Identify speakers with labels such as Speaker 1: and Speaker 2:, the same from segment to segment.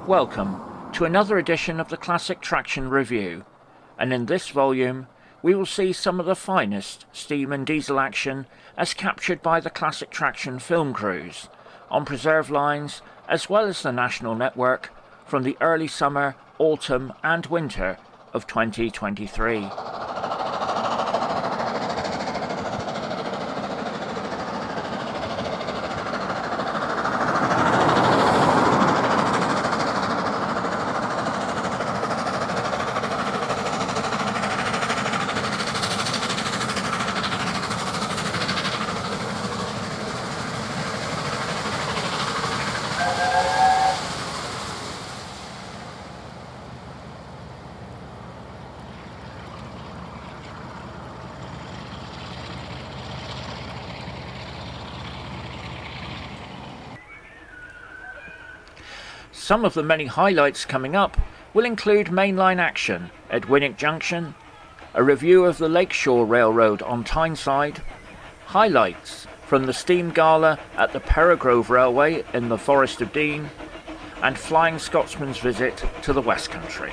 Speaker 1: Welcome to another edition of the Classic Traction Review, and in this volume we will see some of the finest steam and diesel action as captured by the Classic Traction film crews on preserved lines as well as the national network from the early summer, autumn and winter of 2023. Some of the many highlights coming up will include mainline action at Winwick Junction, a review of the Lakeshore Railroad on Tyneside, highlights from the Steam Gala at the Perrigrove Railway in the Forest of Dean, and Flying Scotsman's visit to the West Country.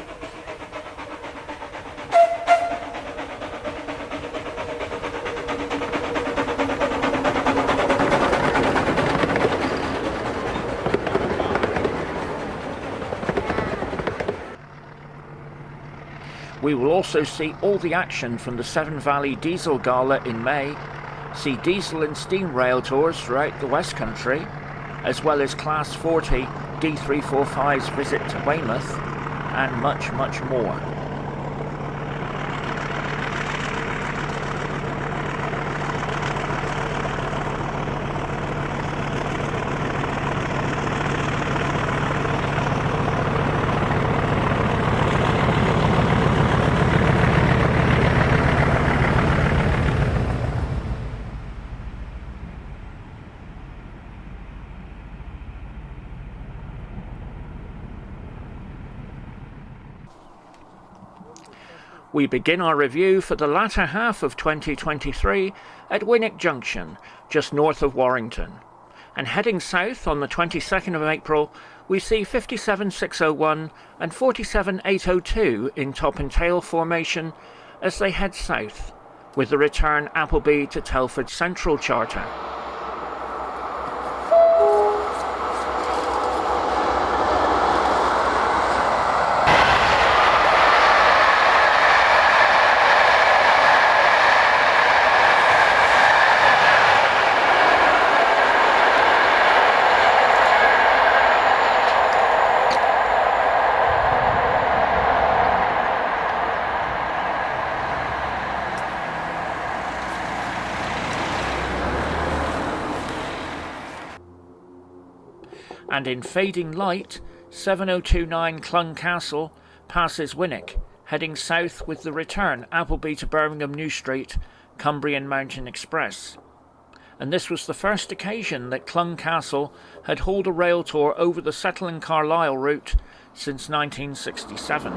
Speaker 1: We will also see all the action from the Severn Valley Diesel Gala in May, see diesel and steam rail tours throughout the West Country, as well as Class 40 D345's visit to Weymouth, and much, much more. We begin our review for the latter half of 2023 at Winwick Junction, just north of Warrington. And heading south on the 22nd of April, we see 57601 and 47802 in top and tail formation as they head south, with the return Appleby to Telford Central charter. And in fading light, 7029 Clun Castle passes Winwick, heading south with the return Appleby to Birmingham New Street, Cumbrian Mountain Express. And this was the first occasion that Clun Castle had hauled a rail tour over the Settle and Carlisle route since 1967.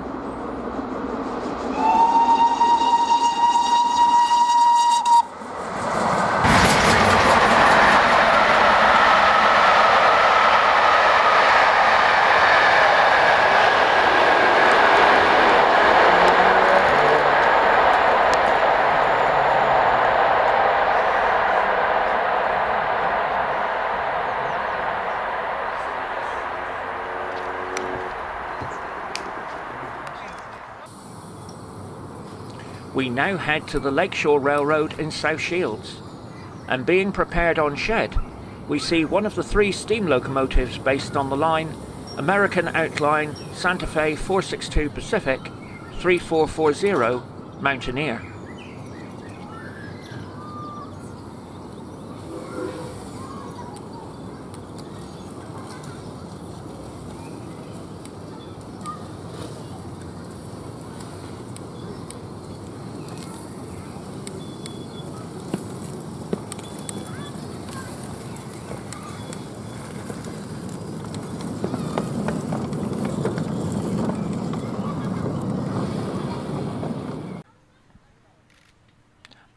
Speaker 1: We now head to the Lakeshore Railroad in South Shields, and being prepared on shed, we see one of the three steam locomotives based on the line, American Outline Santa Fe 462 Pacific 3440 Mountaineer.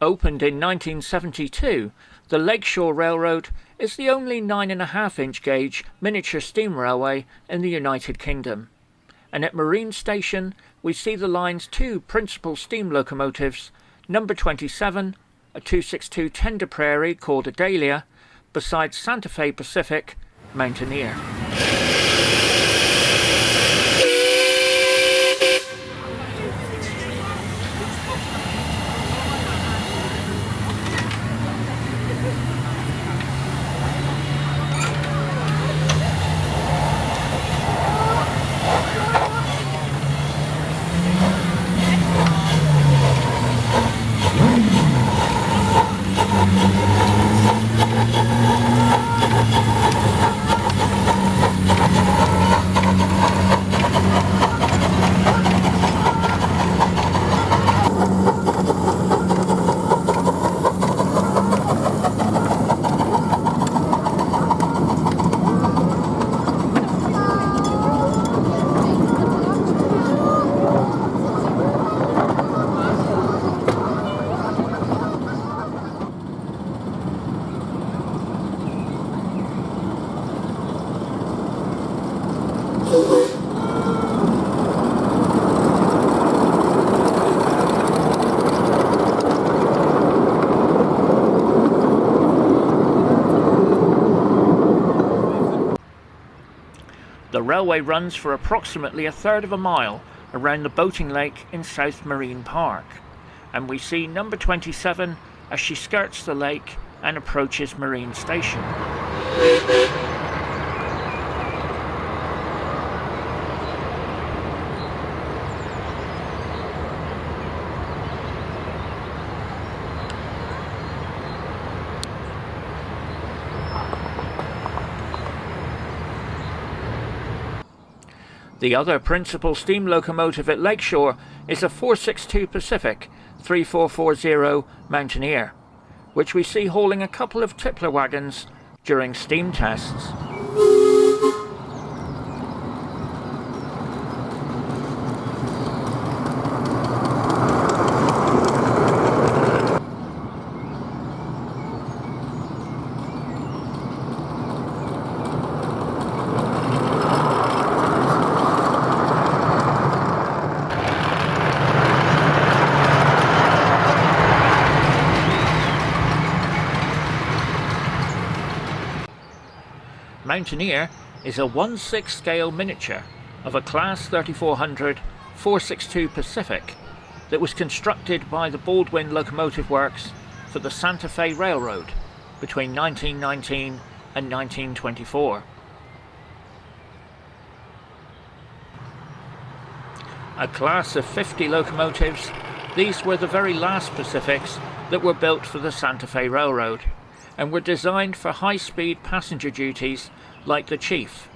Speaker 1: Opened in 1972, the Lakeshore Railroad is the only 9.5-inch gauge miniature steam railway in the United Kingdom, and at Marine Station we see the line's two principal steam locomotives, number 27, a 262 tender prairie called Adalia, beside Santa Fe Pacific, Mountaineer. The railway runs for approximately a third of a mile around the boating lake in South Marine Park, and we see number 27 as she skirts the lake and approaches Marine Station. The other principal steam locomotive at Lakeshore is a 462 Pacific 3440 Mountaineer, which we see hauling a couple of tippler wagons during steam tests. Mountaineer is a 1/6 scale miniature of a Class 3400 462 Pacific that was constructed by the Baldwin Locomotive Works for the Santa Fe Railroad between 1919 and 1924. A class of 50 locomotives, these were the very last Pacifics that were built for the Santa Fe Railroad, and were designed for high-speed passenger duties like the Chief.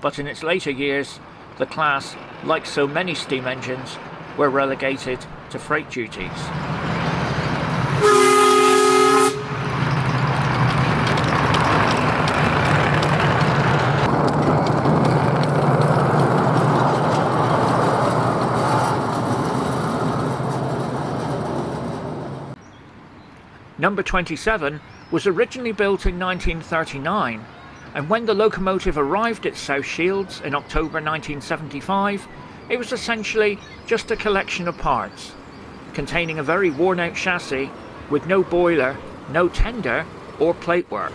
Speaker 1: But in its later years, the class, like so many steam engines, were relegated to freight duties. Number 27 was originally built in 1939, and when the locomotive arrived at South Shields in October 1975, it was essentially just a collection of parts, containing a very worn-out chassis with no boiler, no tender or plate work.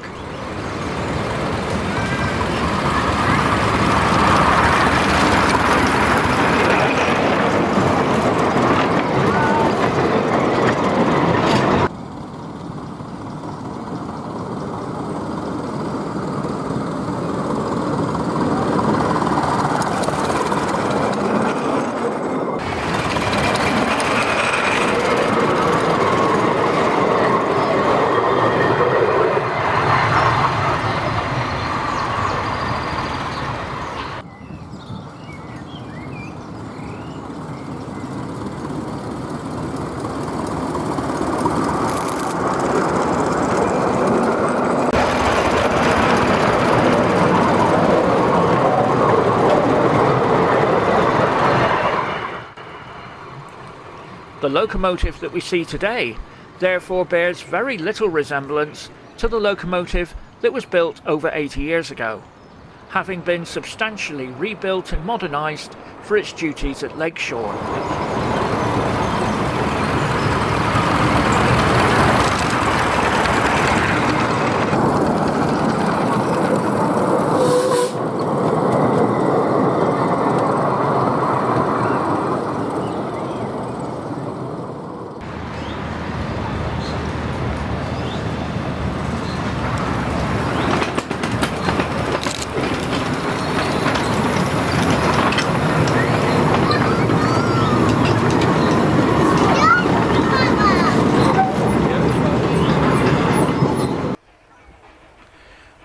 Speaker 1: The locomotive that we see today therefore bears very little resemblance to the locomotive that was built over 80 years ago, having been substantially rebuilt and modernised for its duties at Lakeshore.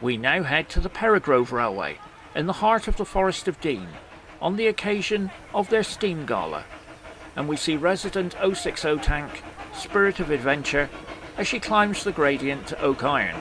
Speaker 1: We now head to the Peregrove Railway, in the heart of the Forest of Dean, on the occasion of their steam gala, and we see resident 060 tank, Spirit of Adventure, as she climbs the gradient to Oak Iron.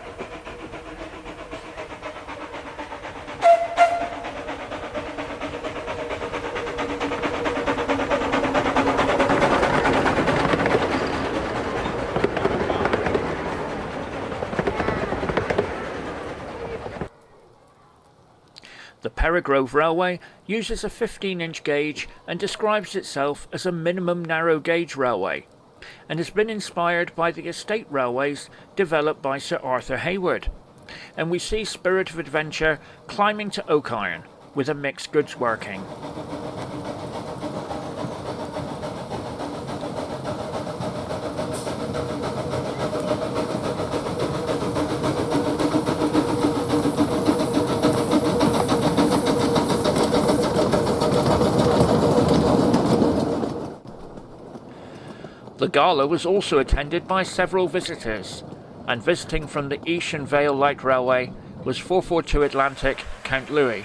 Speaker 1: The Peregrove Railway uses a 15-inch gauge and describes itself as a minimum narrow gauge railway, and has been inspired by the estate railways developed by Sir Arthur Hayward. And we see Spirit of Adventure climbing to Oak Iron with a mixed goods working. The gala was also attended by several visitors, and visiting from the Easham Vale Light Railway was 442 Atlantic Count Louis,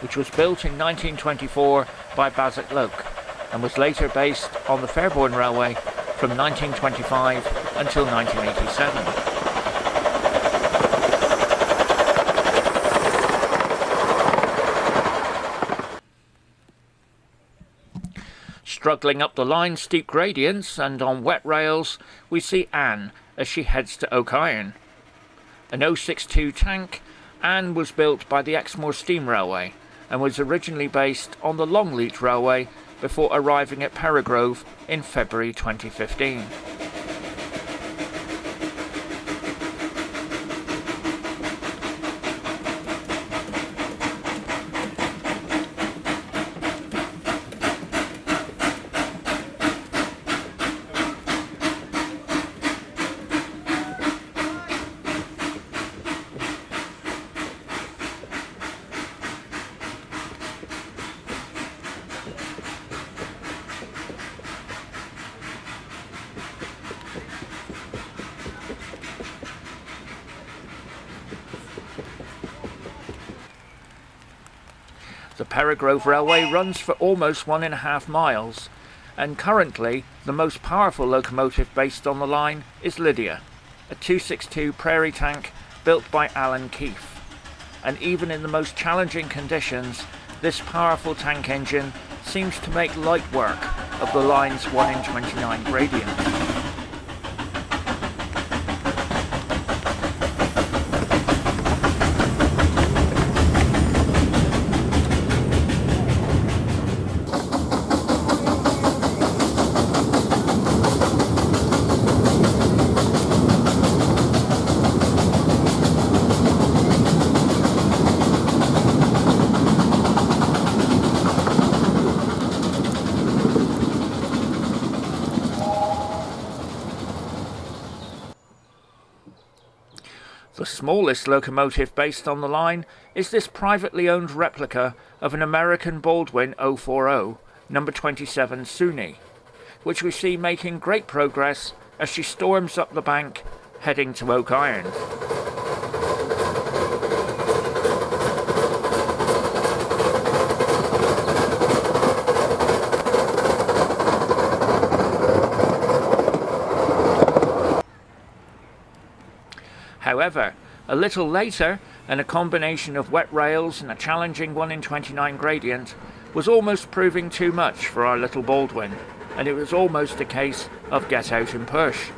Speaker 1: which was built in 1924 by Bassett Loke, and was later based on the Fairborn Railway from 1925 until 1987. Struggling up the line's steep gradients and on wet rails, we see Anne as she heads to Oak Iron. An 062 tank, Anne was built by the Exmoor Steam Railway and was originally based on the Longleat Railway before arriving at Peregrove in February 2015. The Peregrove Railway runs for almost 1.5 miles, and currently the most powerful locomotive based on the line is Lydia, a 262 Prairie tank built by Alan Keefe. And even in the most challenging conditions, this powerful tank engine seems to make light work of the line's 1 in 29 gradient. The smallest locomotive based on the line is this privately owned replica of an American Baldwin 040, number 27 Sunni, which we see making great progress as she storms up the bank, heading to Oak Iron. However, a little later, and a combination of wet rails and a challenging 1 in 29 gradient was almost proving too much for our little Baldwin, and it was almost a case of get out and push.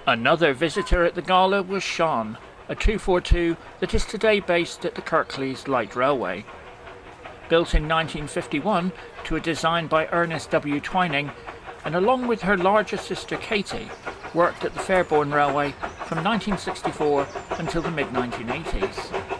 Speaker 1: Another visitor at the gala was Sean, a 242 that is today based at the Kirklees Light Railway. Built in 1951 to a design by Ernest W. Twining, and along with her larger sister Katie, worked at the Fairborn Railway from 1964 until the mid-1980s.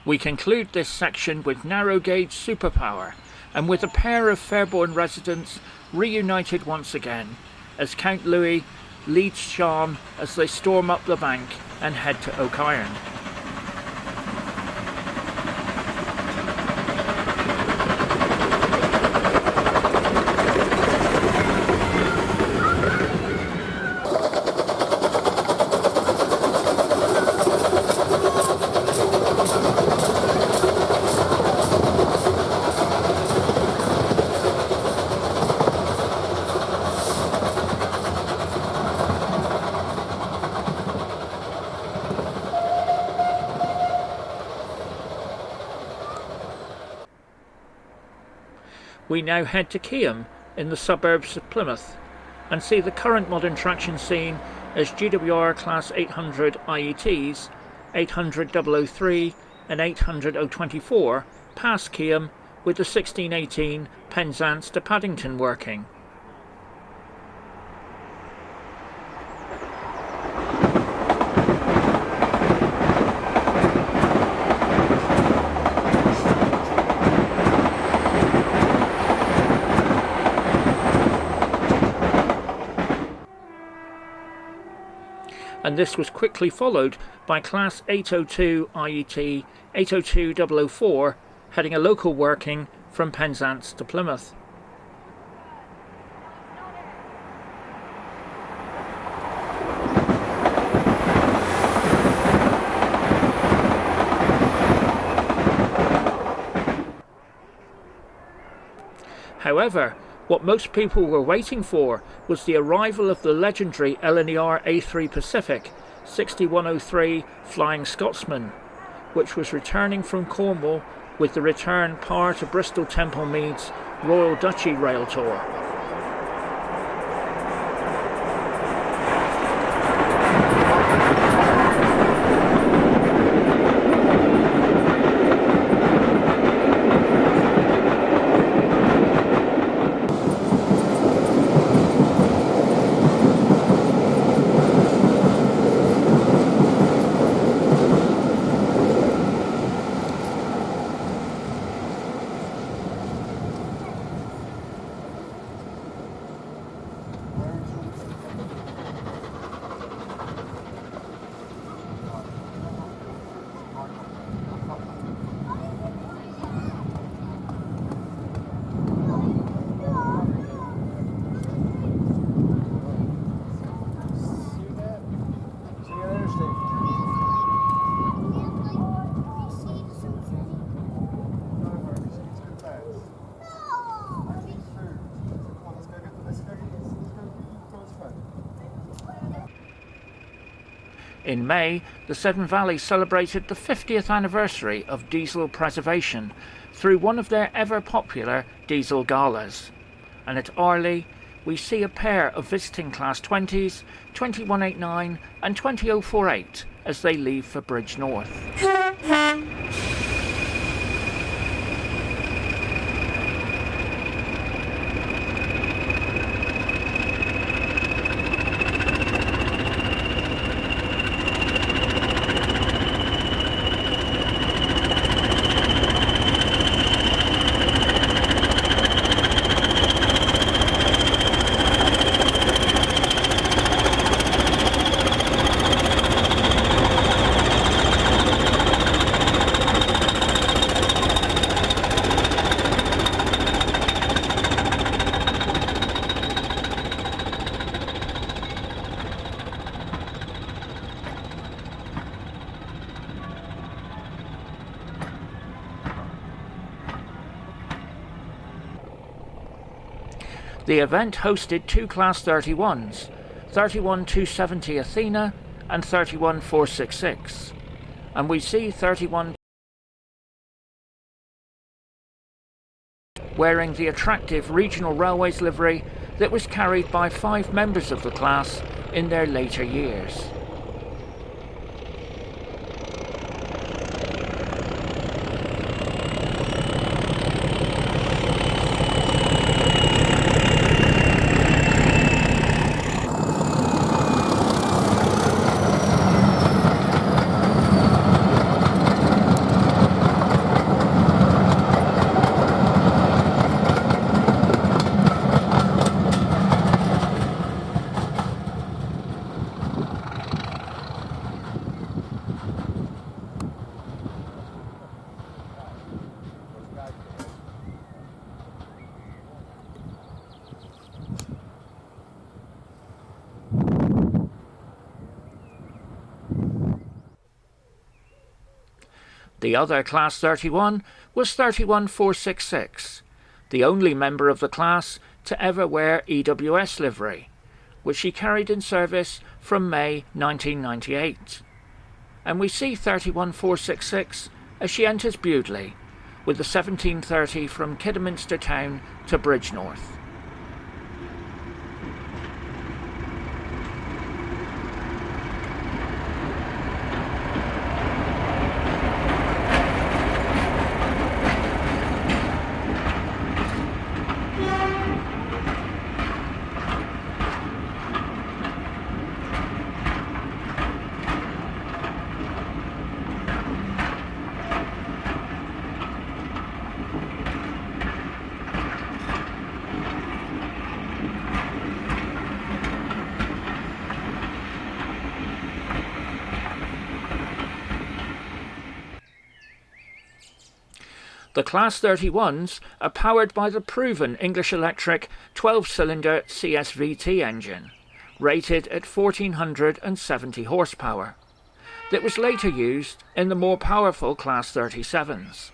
Speaker 1: We conclude this section with narrow gauge superpower and with a pair of Fairborn residents reunited once again as Count Louis leads Sean as they storm up the bank and head to Oak Iron. We now head to Keam in the suburbs of Plymouth and see the current modern traction scene as GWR Class 800 IETs, 800 003 and 800 024 pass Keam with the 1618 Penzance to Paddington working. And this was quickly followed by Class 802 IET 802 004 heading a local working from Penzance to Plymouth. However, what most people were waiting for was the arrival of the legendary LNER A3 Pacific 6103 Flying Scotsman, which was returning from Cornwall with the return par to Bristol Temple Meads Royal Duchy Rail Tour. In May, the Severn Valleys celebrated the 50th anniversary of diesel preservation through one of their ever-popular diesel galas. And at Arley, we see a pair of visiting Class 20s, 2189 and 20048 as they leave for Bridge North. The event hosted two Class 31s, 31270 Athena and 31466, and we see 31 wearing the attractive Regional Railways livery that was carried by 5 members of the class in their later years. The other Class 31 was 31466, the only member of the class to ever wear EWS livery, which she carried in service from May 1998. And we see 31466 as she enters Bewdley with the 1730 from Kidderminster Town to Bridgnorth. The Class 31s are powered by the proven English Electric 12-cylinder CSVT engine, rated at 1470 horsepower, that was later used in the more powerful Class 37s.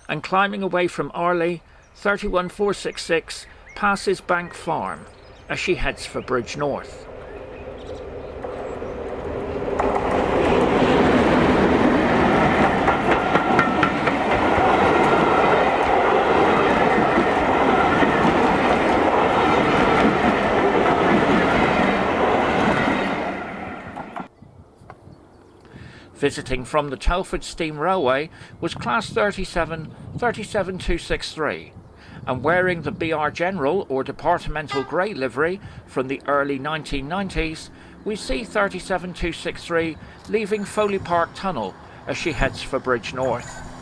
Speaker 1: And climbing away from Arley, 31466 passes Bank Farm as she heads for Bridgnorth. 'Visiting from the Telford Steam Railway was Class 37 37263, and wearing the BR General or Departmental Grey livery from the early 1990s, we see 37263 leaving Foley Park Tunnel as she heads for Bridgnorth.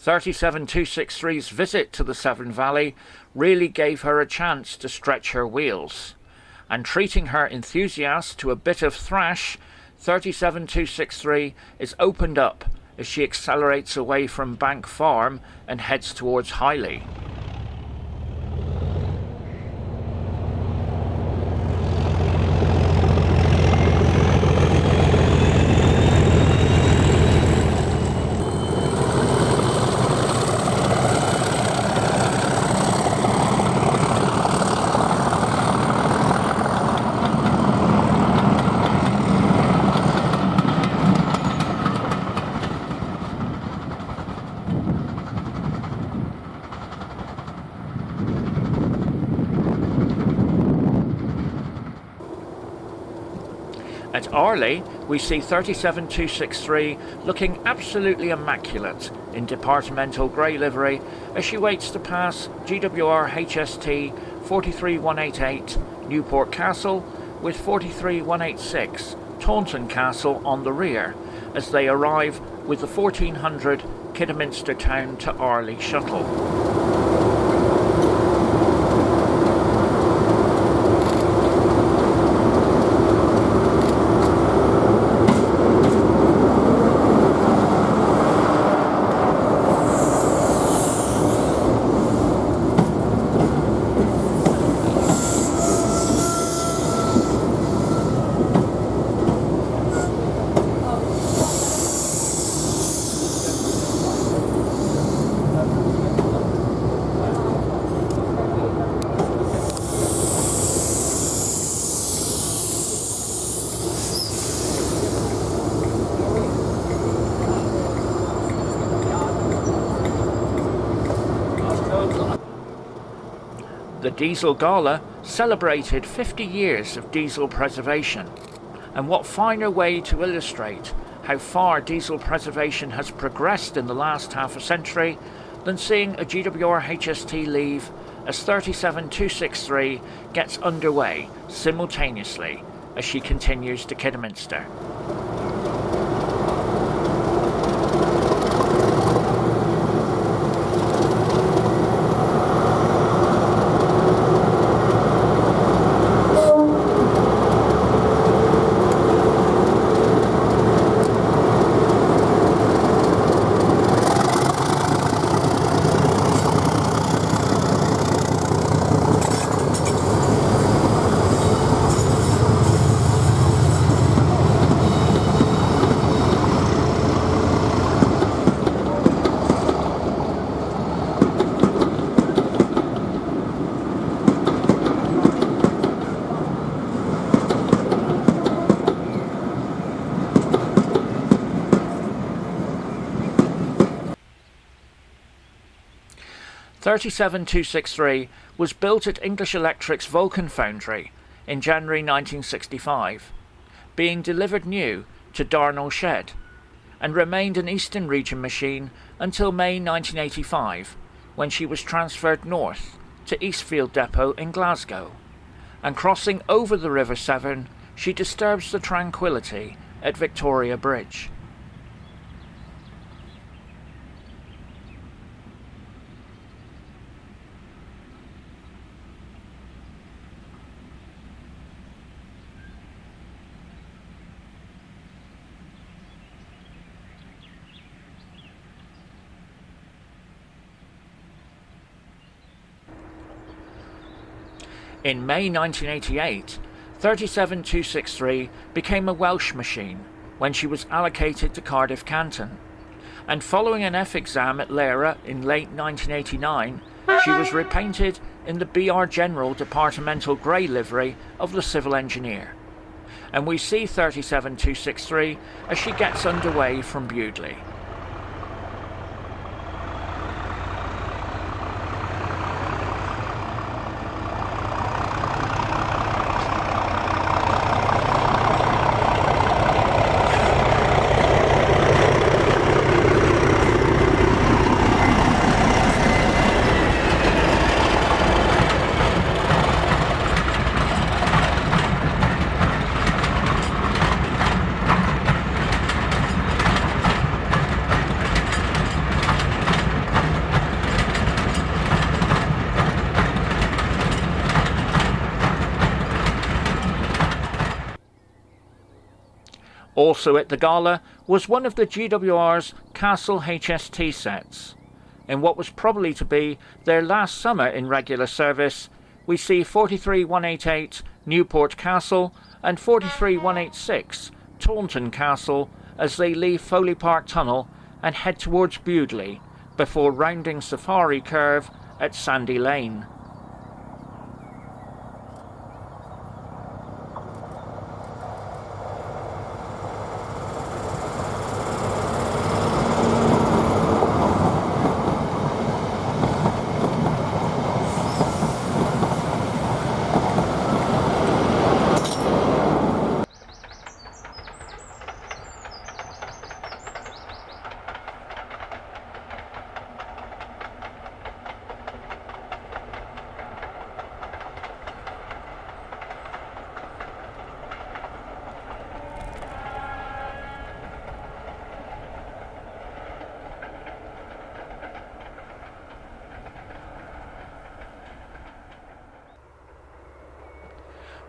Speaker 1: 37263's visit to the Severn Valley really gave her a chance to stretch her wheels, and treating her enthusiast to a bit of thrash, 37263 is opened up as she accelerates away from Bank Farm and heads towards Highley. At Arley, we see 37263 looking absolutely immaculate in departmental grey livery as she waits to pass GWR HST 43188 Newport Castle with 43186 Taunton Castle on the rear as they arrive with the 1400 Kidderminster Town to Arley shuttle. The Diesel Gala celebrated 50 years of diesel preservation, and what finer way to illustrate how far diesel preservation has progressed in the last half a century than seeing a GWR HST leave as 37263 gets underway simultaneously as she continues to Kidderminster. "37263 was built at English Electric's Vulcan Foundry in January 1965, being delivered new to Darnall Shed, and remained an Eastern Region machine until May 1985, when she was transferred north to Eastfield Depot in Glasgow, and crossing over the River Severn, she disturbs the tranquility at Victoria Bridge. In May 1988, 37263 became a Welsh machine when she was allocated to Cardiff Canton, and following an F exam at Lera in late 1989, she was repainted in the BR General Departmental Grey livery of the Civil Engineer, and we see 37263 as she gets underway from Bewdley. Also at the gala was one of the GWR's Castle HST sets. In what was probably to be their last summer in regular service, we see 43188 Newport Castle and 43186 Taunton Castle as they leave Foley Park Tunnel and head towards Bewdley before rounding Safari Curve at Sandy Lane.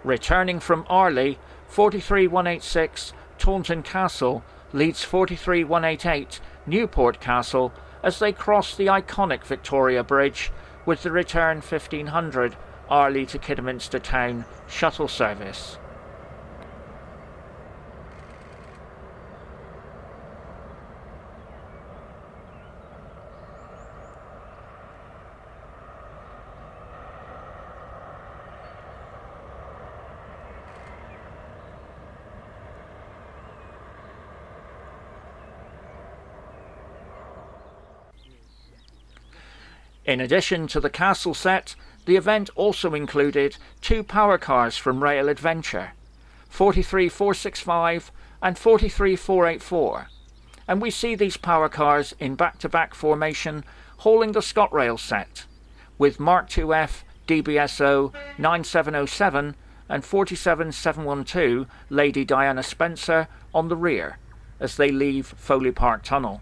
Speaker 1: Returning from Arley, 43186 Taunton Castle leads 43188 Newport Castle as they cross the iconic Victoria Bridge with the return 1500 Arley to Kidderminster Town shuttle service. In addition to the castle set, The event also included 2 power cars from Rail Adventure, 43465 and 43484, and we see these power cars in back-to-back formation hauling the ScotRail set, with Mark IIF DBSO 9707 and 47712 Lady Diana Spencer on the rear as they leave Foley Park Tunnel.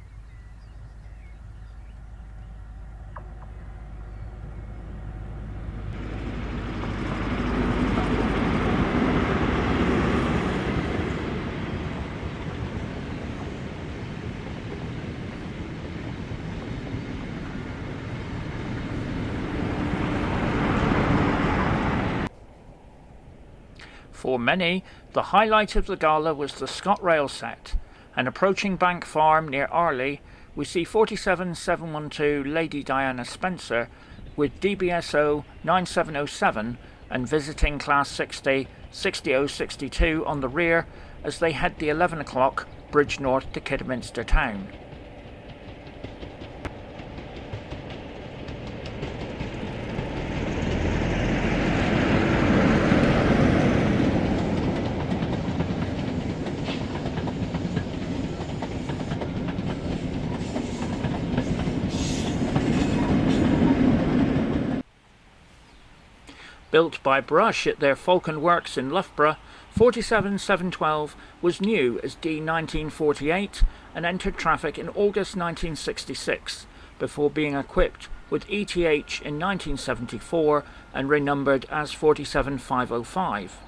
Speaker 1: For many, the highlight of the gala was the ScotRail set, and approaching Bank Farm near Arley, we see 47712 Lady Diana Spencer with DBSO 9707 and visiting Class 60 60062 on the rear as they head the 11 o'clock bridge north to Kidderminster town. Built by Brush at their Falcon Works in Loughborough, 47712 was new as D1948 and entered traffic in August 1966, before being equipped with ETH in 1974 and renumbered as 47505.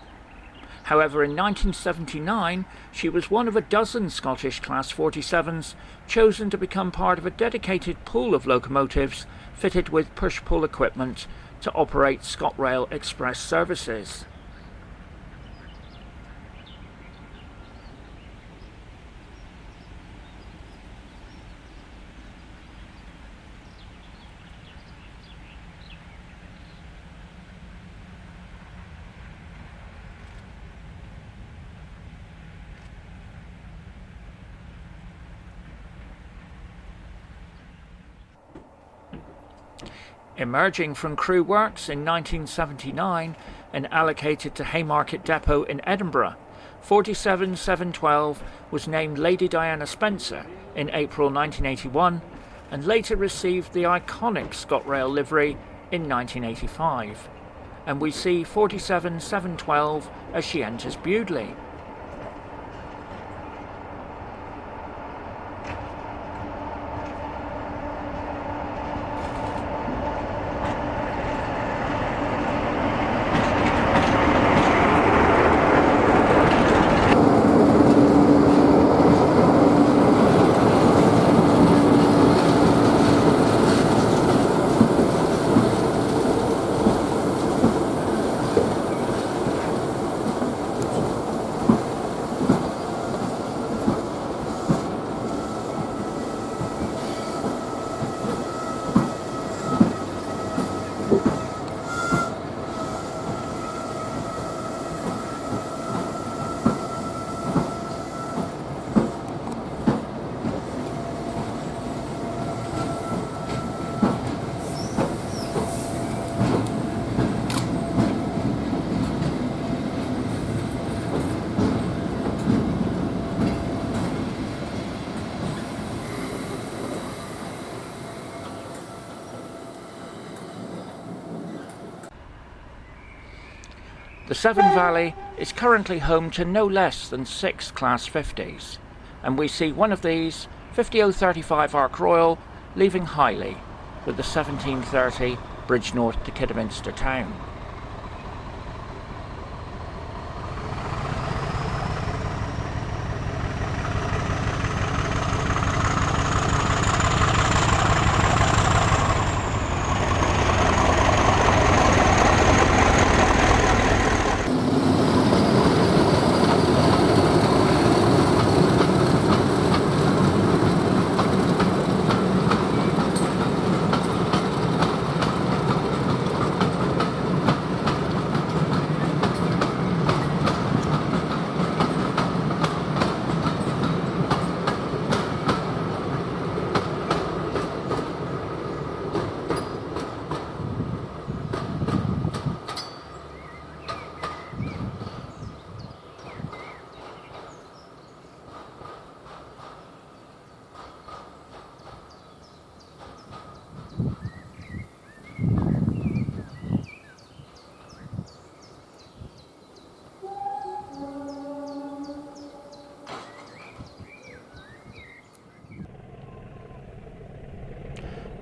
Speaker 1: However, in 1979, she was one of a dozen Scottish Class 47s chosen to become part of a dedicated pool of locomotives fitted with push-pull equipment to operate ScotRail Express services. Emerging from Crew Works in 1979 and allocated to Haymarket Depot in Edinburgh, 47712 was named Lady Diana Spencer in April 1981 and later received the iconic ScotRail livery in 1985. And we see 47712 as she enters Bewdley. The Severn Valley is currently home to no less than 6 Class 50s, and we see one of these, 50035 Ark Royal, leaving Highley with the 1730 bridge north to Kidderminster town.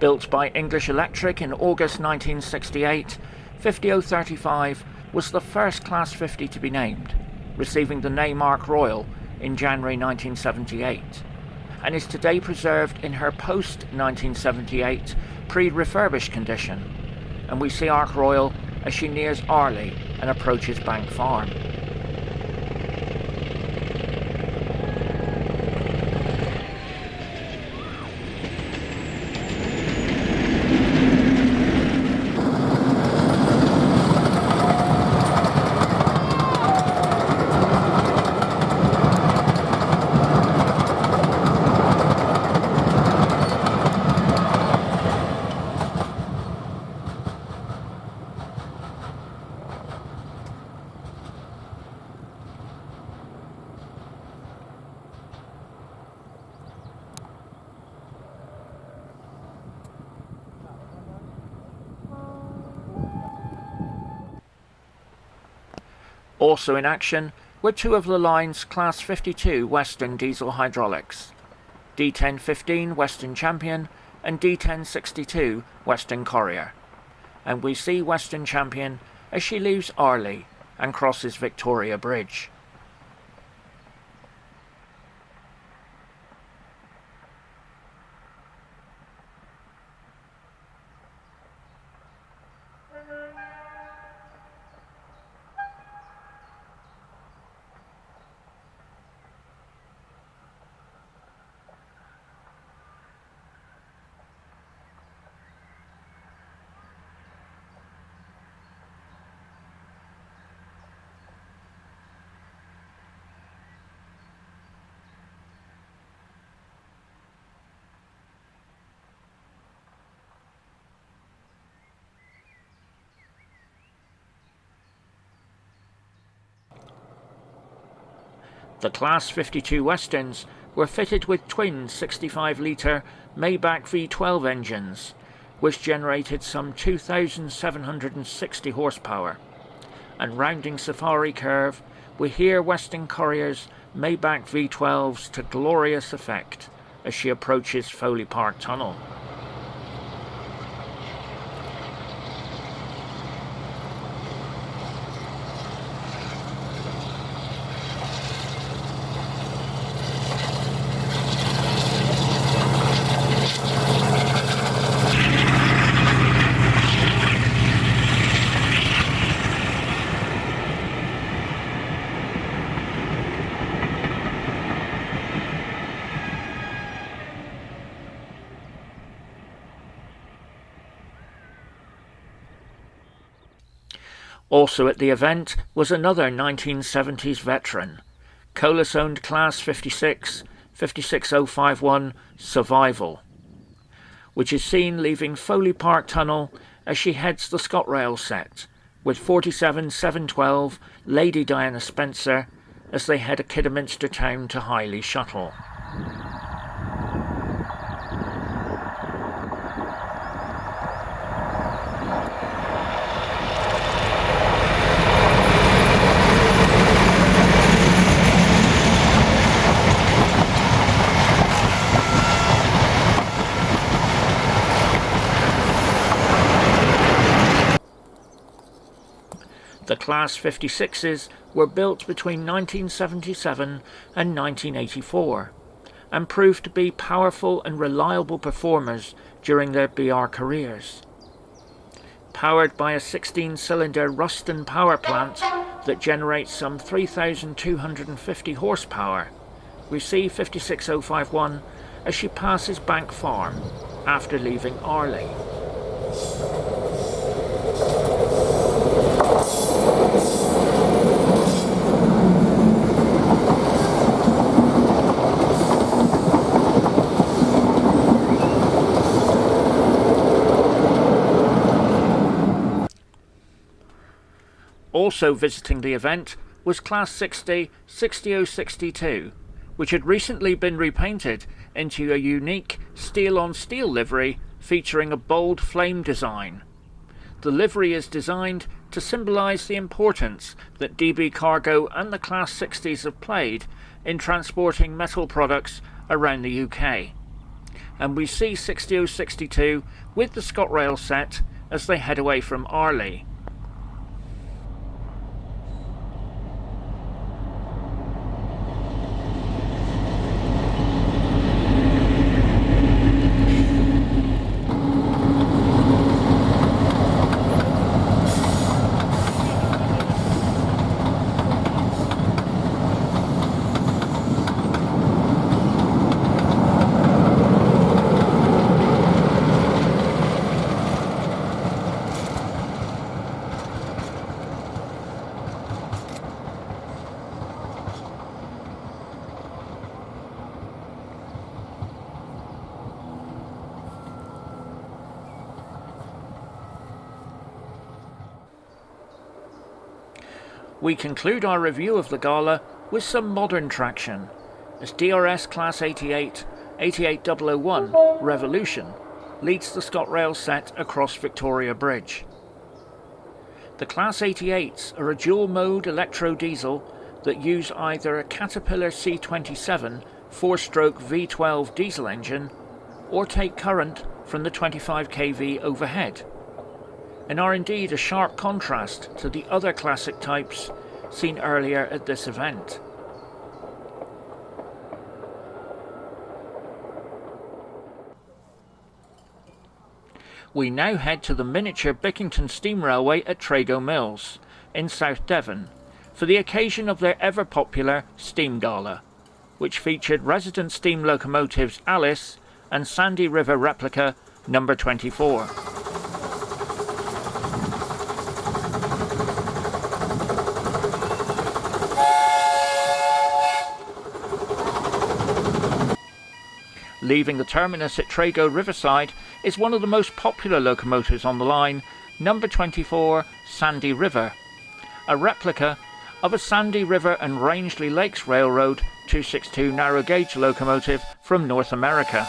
Speaker 1: Built by English Electric in August 1968, 50035 was the first Class 50 to be named, receiving the name Ark Royal in January 1978, and is today preserved in her post-1978 pre-refurbished condition, and we see Ark Royal as she nears Arley and approaches Bank Farm. Also in action were two of the line's Class 52 Western diesel hydraulics, D1015 Western Champion and D1062 Western Courier, and we see Western Champion as she leaves Arley and crosses Victoria Bridge. The Class 52 Westerns were fitted with twin 65-litre Maybach V12 engines, which generated some 2,760 horsepower. And rounding Safari Curve, we hear Western Courier's Maybach V12s to glorious effect as she approaches Foley Park Tunnel. Also at the event was another 1970s veteran, Colas-owned Class 56, 56051 Survival, which is seen leaving Foley Park Tunnel as she heads the ScotRail set, with 47712 Lady Diana Spencer as they head a Kidderminster Town to Highley shuttle. The Class 56s were built between 1977 and 1984 and proved to be powerful and reliable performers during their BR careers. Powered by a 16-cylinder Ruston power plant that generates some 3,250 horsepower, we see 56051 as she passes Bank Farm after leaving Arley. Also visiting the event was Class 60 60062, which had recently been repainted into a unique steel-on-steel livery featuring a bold flame design. The livery is designed to symbolise the importance that DB Cargo and the Class 60s have played in transporting metal products around the UK. and we see 6062 with the ScotRail set as they head away from Arley. We conclude our review of the Gala with some modern traction, as DRS Class 88 88001 Revolution leads the ScotRail set across Victoria Bridge. The Class 88s are a dual-mode electro-diesel that use either a Caterpillar C27 4-stroke V12 diesel engine or take current from the 25 kV overhead, and are indeed a sharp contrast to the other classic types seen earlier at this event. We now head to the miniature Bickington Steam Railway at Trago Mills in South Devon for the occasion of their ever-popular Steam Gala, which featured resident steam locomotives Alice and Sandy River replica number 24. Leaving the terminus at Trago Riverside is one of the most popular locomotives on the line, number 24 Sandy River, a replica of a Sandy River and Rangeley Lakes Railroad 262 narrow gauge locomotive from North America.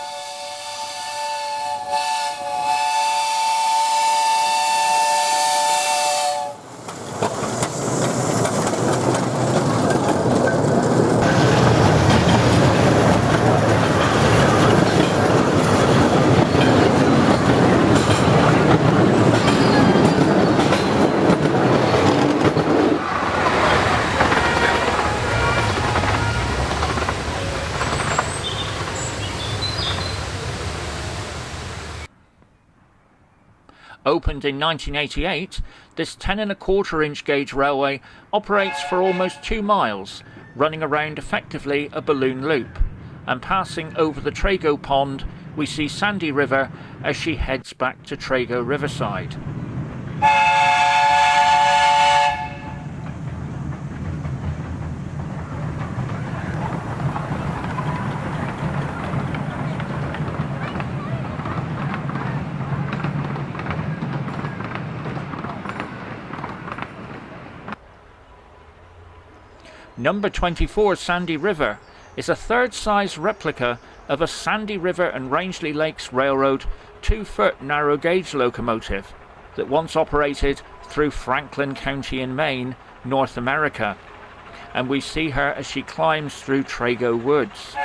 Speaker 1: Opened in 1988, this 10¼ inch gauge railway operates for almost 2 miles, running around effectively a balloon loop, and passing over the Trago Pond, we see Sandy River as she heads back to Trago Riverside. Number 24 Sandy River is a third-size replica of a Sandy River and Rangeley Lakes Railroad 2-foot narrow gauge locomotive that once operated through Franklin County in Maine, North America, and we see her as she climbs through Trago Woods.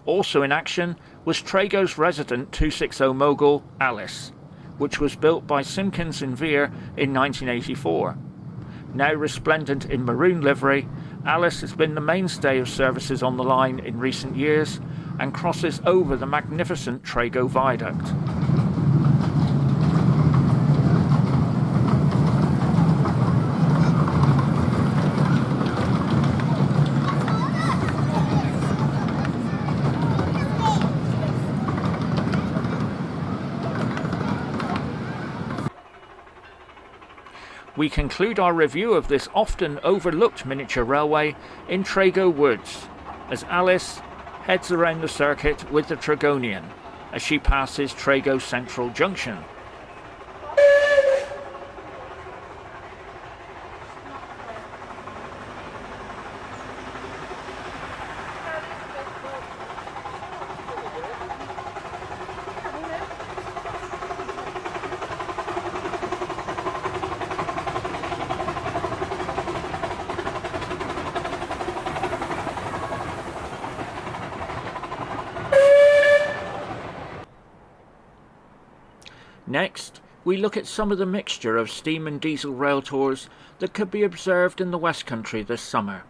Speaker 1: Also in action was Trago's resident 260 mogul Alice, which was built by Simpkins and Veer in 1984. Now resplendent in maroon livery, Alice has been the mainstay of services on the line in recent years and crosses over the magnificent Trago Viaduct. We conclude our review of this often overlooked miniature railway in Trago Woods, as Alice heads around the circuit with the Tragonian as she passes Trago Central Junction. Next, we look at some of the mixture of steam and diesel rail tours that could be observed in the West Country this summer.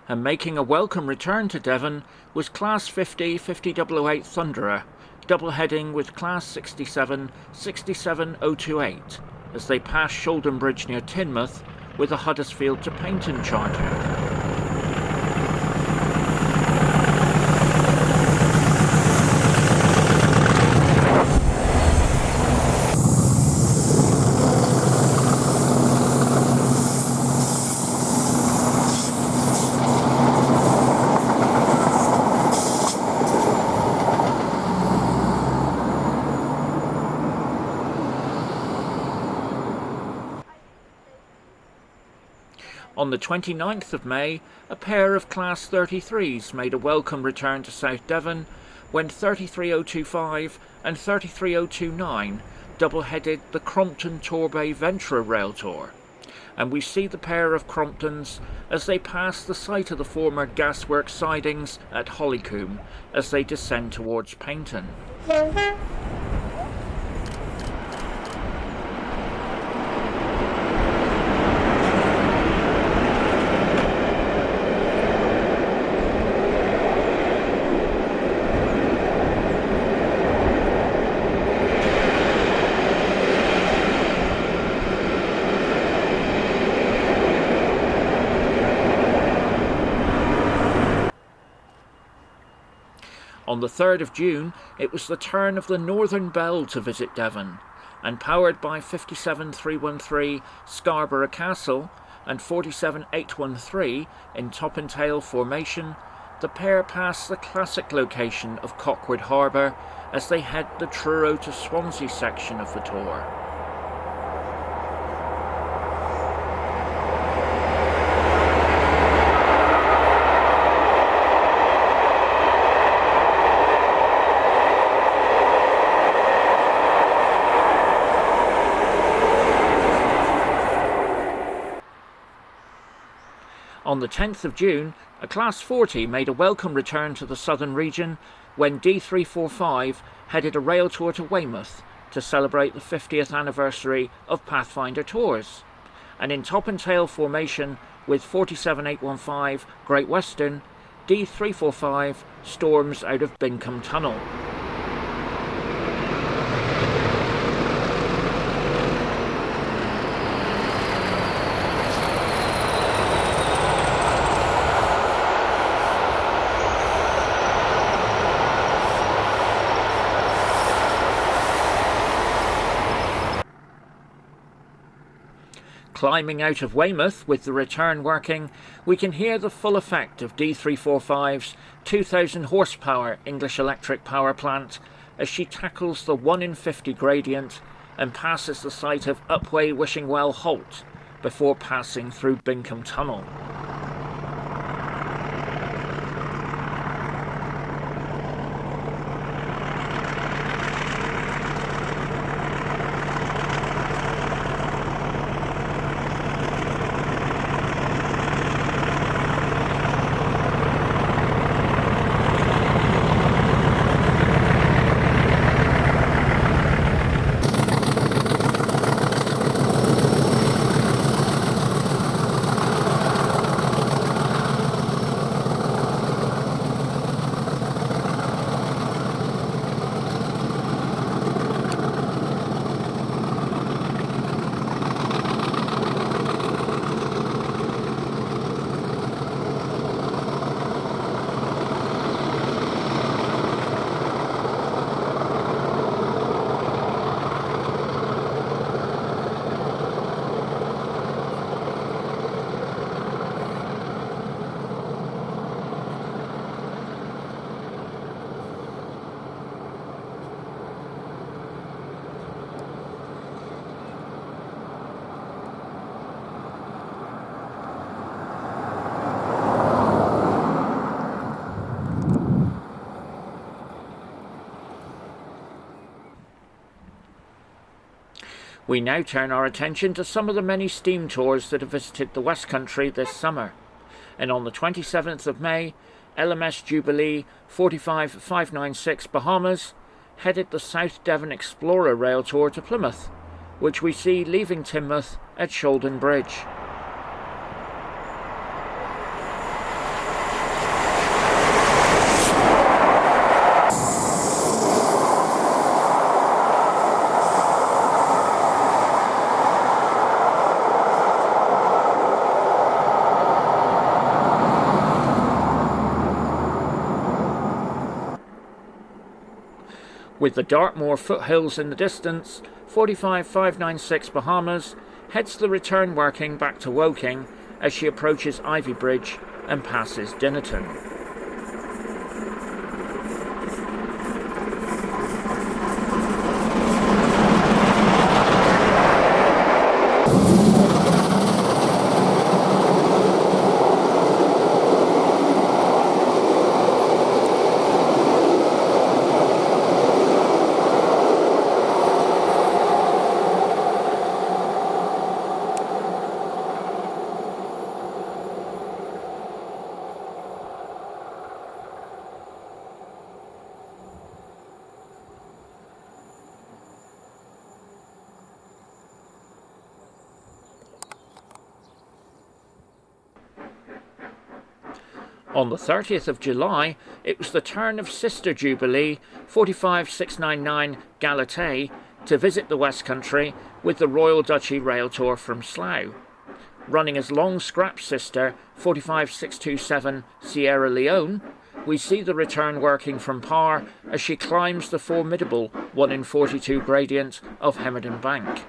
Speaker 1: And making a welcome return to Devon was Class 50 5008 Thunderer, double-heading with Class 67 67028 as they pass Shoulden Bridge near Teignmouth with a Huddersfield to Paignton charter. On the 29th of May, a pair of Class 33s made a welcome return to South Devon when 33025 and 33029 double-headed the Crompton-Torbay Ventura Rail Tour, and we see the pair of Cromptons as they pass the site of the former gasworks sidings at Hollycombe as they descend towards Paignton. On the 3rd of June, it was the turn of the Northern Bell to visit Devon, and powered by 57313 Scarborough Castle and 47813 in top and tail formation, the pair passed the classic location of Cockwood Harbour as they head the Truro to Swansea section of the tour. On the 10th of June, a Class 40 made a welcome return to the southern region when D345 headed a rail tour to Weymouth to celebrate the 50th anniversary of Pathfinder Tours. And in top and tail formation with 47815 Great Western, D345 storms out of Bincombe Tunnel. Climbing out of Weymouth with the return working, we can hear the full effect of D345's 2,000 horsepower English electric power plant as she tackles the 1 in 50 gradient and passes the site of Upwey Wishingwell Holt before passing through Bincombe Tunnel. We now turn our attention to some of the many steam tours that have visited the West Country this summer. And on the 27th of May, LMS Jubilee 45596 Bahamas headed the South Devon Explorer Rail Tour to Plymouth, which we see leaving Teignmouth at Shoulden Bridge. With the Dartmoor foothills in the distance, 45596 Bahamas heads the return working back to Woking as she approaches Ivy Bridge and passes Dinnerton. On the 30th of July, it was the turn of Sister Jubilee 45699 Galatay to visit the West Country with the Royal Duchy Rail Tour from Slough. Running as long scrap sister 45627 Sierra Leone, we see the return working from Par as she climbs the formidable 1 in 42 gradient of Hemerdon Bank.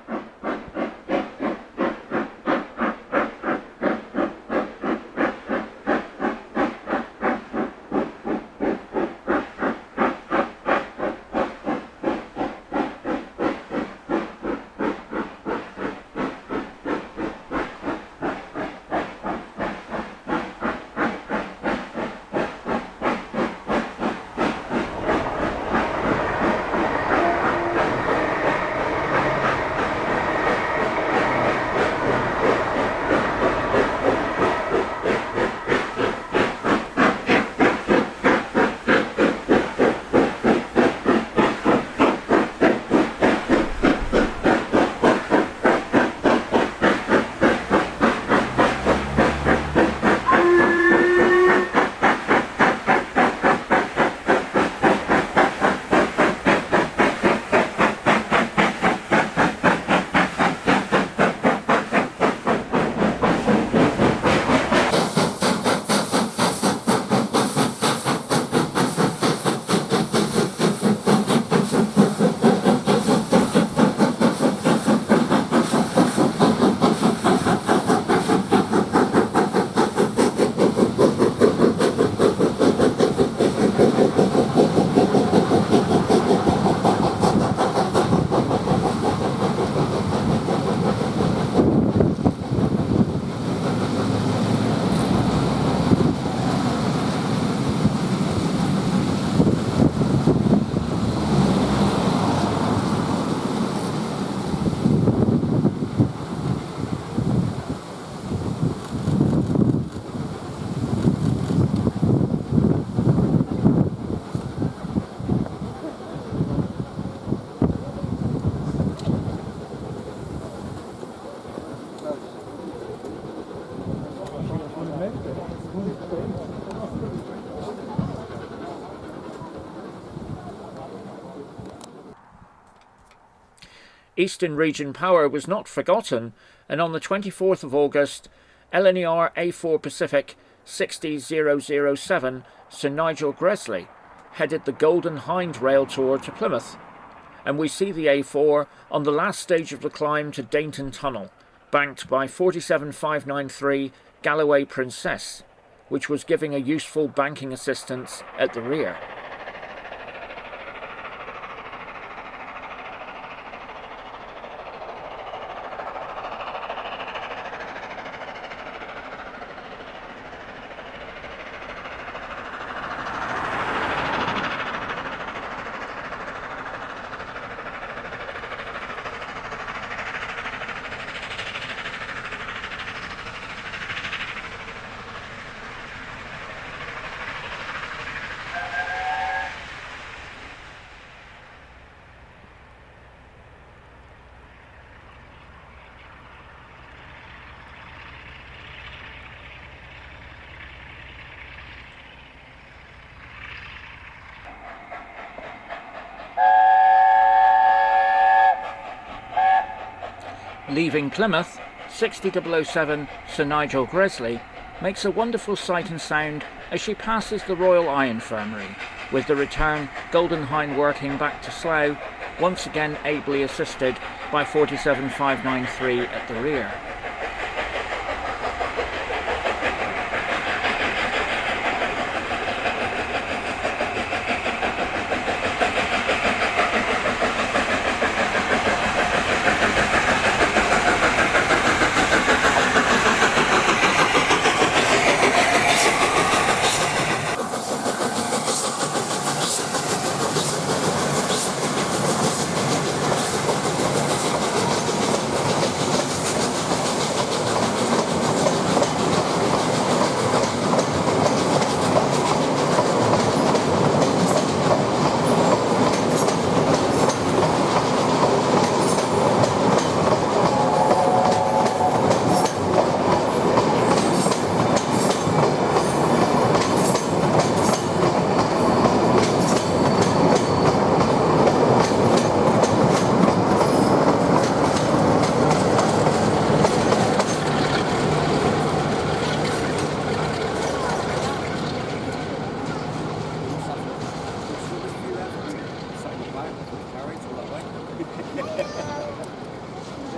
Speaker 1: Eastern Region Power was not forgotten, and on the 24th of August, LNER A4 Pacific 60007 Sir Nigel Gresley headed the Golden Hind Rail Tour to Plymouth, and we see the A4 on the last stage of the climb to Dainton Tunnel, banked by 47593 Galloway Princess, which was giving a useful banking assistance at the rear. Leaving Plymouth, 60,007 Sir Nigel Gresley makes a wonderful sight and sound as she passes the Royal Eye Infirmary, with the return Golden Hind working back to Slough, once again ably assisted by 47593 at the rear.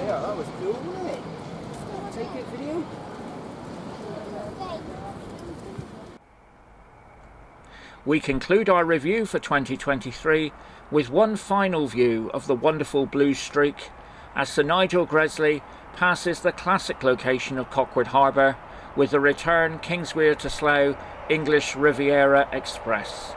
Speaker 2: That was cool, wasn't it? Take it video.
Speaker 1: We conclude our review for 2023 with one final view of the wonderful blue streak as Sir Nigel Gresley passes the classic location of Cockwood Harbour with the return Kingswear to Slough English Riviera Express.